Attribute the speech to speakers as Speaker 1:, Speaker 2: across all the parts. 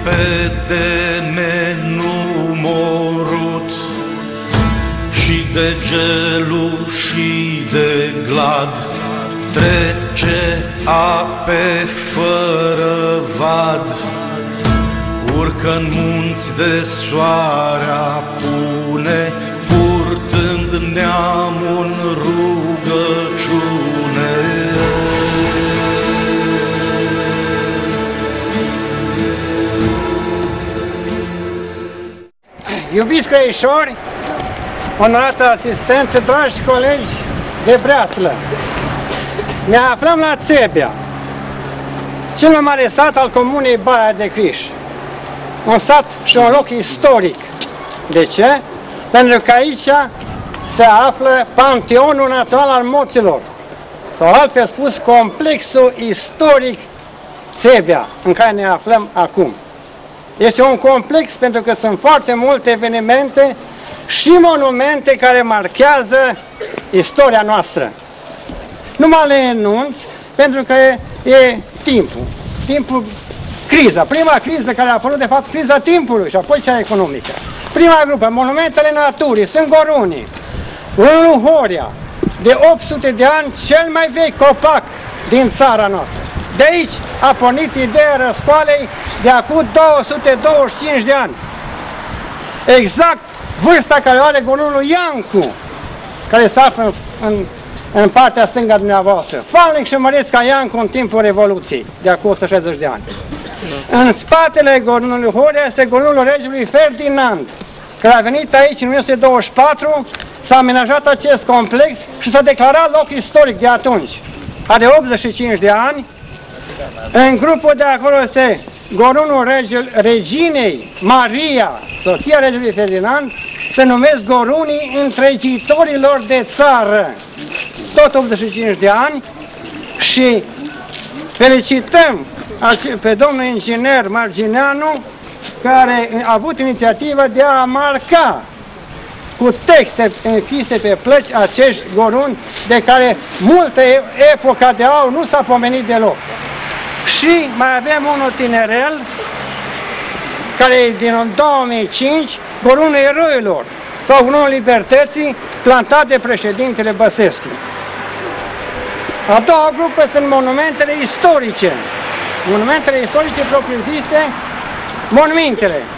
Speaker 1: pe de nenumorut, și de gelu și de glad, trece ape fără vad, urcă-n munți de soare apune, purtând neamul în rugăciune.
Speaker 2: Iubiți credincioși, onorată asistență, dragi colegi de breaslă, ne aflăm la Țebea, cel mai mare sat al comunei Baia de Criș. Un sat și un loc istoric. De ce? Pentru că aici se află Panteonul Național al Moților, sau altfel spus, complexul istoric Țebea, în care ne aflăm acum. Este un complex pentru că sunt foarte multe evenimente și monumente care marchează istoria noastră. Nu mă le enunț pentru că e timpul, criza. Prima criză care a apărut, de fapt, criza timpului și apoi cea economică. Prima grupă, monumentele naturii, sunt Gorunii. Gorunul Horia, de 800 de ani, cel mai vechi copac din țara noastră. De aici a pornit ideea răscoalei de acum 225 de ani. Exact vârsta care o are Gorunul Iancu, care se află în partea stângă a dumneavoastră. Falnic și măreț ca Iancu în timpul Revoluției, de acum 160 de ani. În spatele Gorunului Horia este Gorunul regelui Ferdinand, care a venit aici în 1924, s-a amenajat acest complex și s-a declarat loc istoric de atunci. Are 85 de ani. În grupul de acolo este Gorunul reginei Maria, soția regelui Ferdinand, se numesc Gorunii întregitorilor de țară, tot 85 de ani, și felicităm pe domnul inginer Margineanu, care a avut inițiativa de a marca cu texte închise pe plăci acești goruni, de care multă epoca de aur nu s-a pomenit deloc. Și mai avem unul tinerel, care e din 2005, Gorunul Eroilor, sau Gorunul Libertății, plantat de președintele Băsescu. A doua grupă sunt monumentele istorice. Monumentele istorice propriu-zise,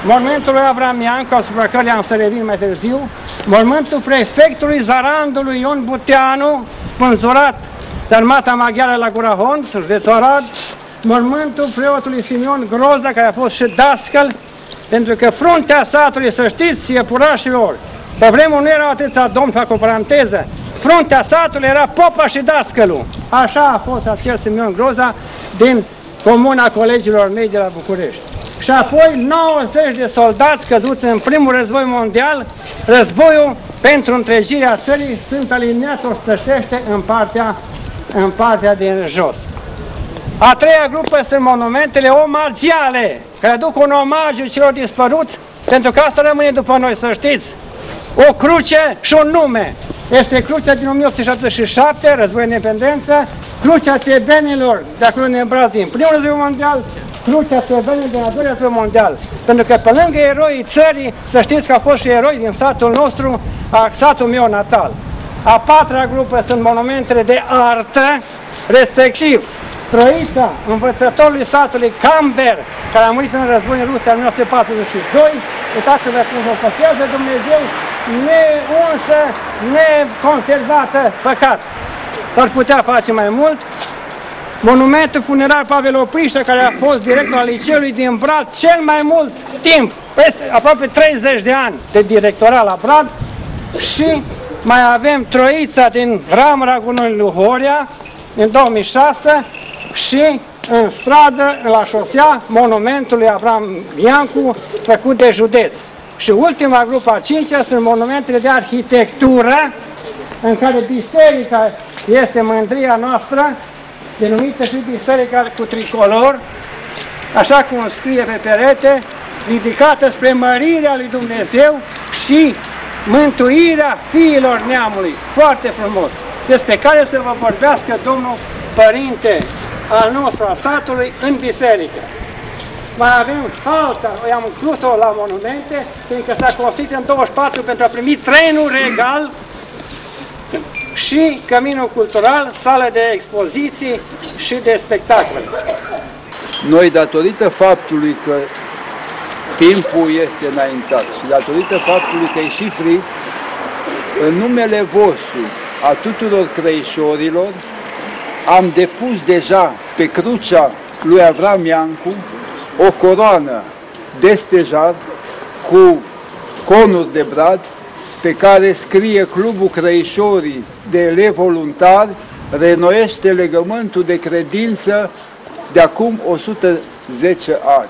Speaker 2: monumentul lui Avram Iancu, asupra căruia am să revin mai târziu, monumentul prefectului Zarandului Ion Buteanu, spânzurat de armata maghiară la Gura Hond, județul Arad, monumentul preotului Simeon Groza, care a fost și dascăl, pentru că fruntea satului, să știți, iepurașilor, pe vremuri nu erau atâția domni, fac o paranteză, fruntea satului era popa și dascălul. Așa a fost acel Simeon Groza din comuna colegilor mei de la București. Și apoi 90 de soldați căzuți în primul război mondial, războiul pentru întregirea țării, sunt aliniați ostășește în partea din jos. A treia grupă sunt monumentele omagiale, care aduc un omagiu celor dispăruți, pentru că asta rămâne după noi, să știți. O cruce și un nume. Este crucea din 1877, războiul de independență, crucea țebenilor de acolo neîmbrat din primul război mondial, crucea țebenilor din al doilea război mondial. Pentru că pe lângă eroii țării, să știți că au fost și eroi din satul nostru, satul meu natal. A patra grupă sunt monumentele de artă, respectiv Troița învățătorului satului Camber, care a murit în războiul în Rusia în 1942, uitați-vă cum vă păstrează Dumnezeu, neunsă, neconservată, păcat. S-ar putea face mai mult. Monumentul funerar Pavel Oprișă, care a fost director al liceului din Brad cel mai mult timp, peste aproape 30 de ani de directorat la Brad. Și mai avem Troița din ramura Gorunului Horia, în 2006, și în stradă, la șosea, monumentul lui Avram Iancu, făcut de județ. Și ultima grupă, a cincea, sunt monumentele de arhitectură, în care biserica este mândria noastră, denumită și biserica cu tricolor, așa cum scrie pe perete, ridicată spre mărirea lui Dumnezeu și mântuirea fiilor neamului. Foarte frumos! Despre care să vă vorbească domnul părinte al nostru, al satului, în biserică. mai avem halta, i-am inclus-o la monumente, fiindcă s-a construit în 24 pentru a primi trenul regal și căminul cultural, sală de expoziții și de spectacole.
Speaker 3: Noi, datorită faptului că timpul este înaintat și datorită faptului că e și frig, în numele vostru, a tuturor crăișorilor, am depus deja pe crucea lui Avram Iancu o coroană de stejar cu conuri de brad, pe care scrie Clubul Crăișorii de Elevi Voluntari, renoiește legământul de credință de acum 110 ani.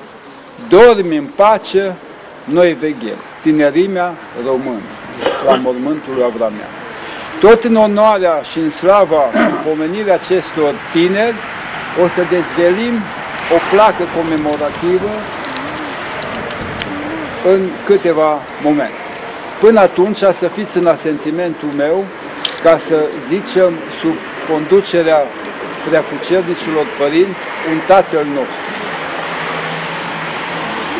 Speaker 3: Dormi în pace, noi veghem. Tinerimea română, la mormântul lui Avram Iancu. Tot în onoarea și în slava pomenirii acestor tineri, o să dezvelim o placă comemorativă în câteva momente. Până atunci să fiți în asentimentul meu, ca să zicem sub conducerea preacucernicilor părinți, un Tatăl nostru.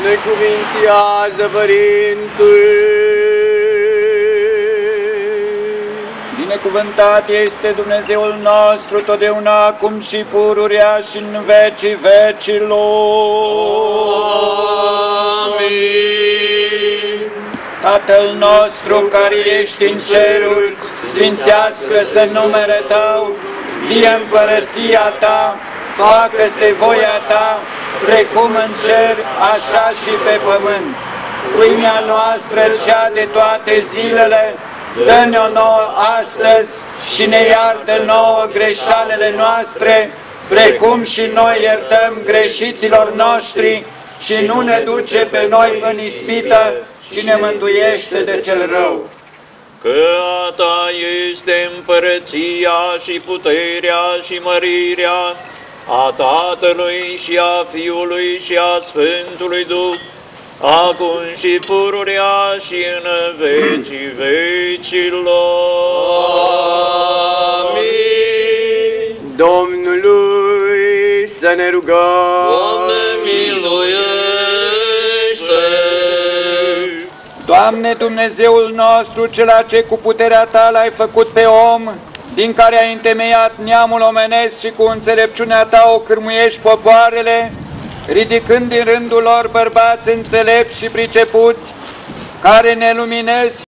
Speaker 4: Necuvintează, Părinte! Binecuvântat este Dumnezeul nostru, totdeauna, acum și pururea și în vecii vecilor. Amin. Tatăl nostru care ești în ceruri, sfințească-se numele Tău, vie împărăția Ta, facă-se voia Ta, precum în cer, așa și pe pământ. Pâinea noastră, cea de toate zilele, dă-ne-o nouă astăzi și ne iartă nouă greșalele noastre, precum și noi iertăm greșiților noștri, și nu ne duce pe noi în ispită, ci ne mântuiește de cel rău.
Speaker 5: Că a Ta este împărăția și puterea și mărirea a Tatălui și a Fiului și a Sfântului Duh, acum și pururea și în vecii vecilor.
Speaker 4: Amin. Domnului să ne rugăm.
Speaker 5: Doamne, miluiește!
Speaker 4: Doamne, Dumnezeul nostru, cela ce cu puterea Ta l-ai făcut pe om, din care ai întemeiat neamul omenesc și cu înțelepciunea Ta o cârmuiești popoarele, ridicând din rândul lor bărbați înțelepți și pricepuți, care ne luminezi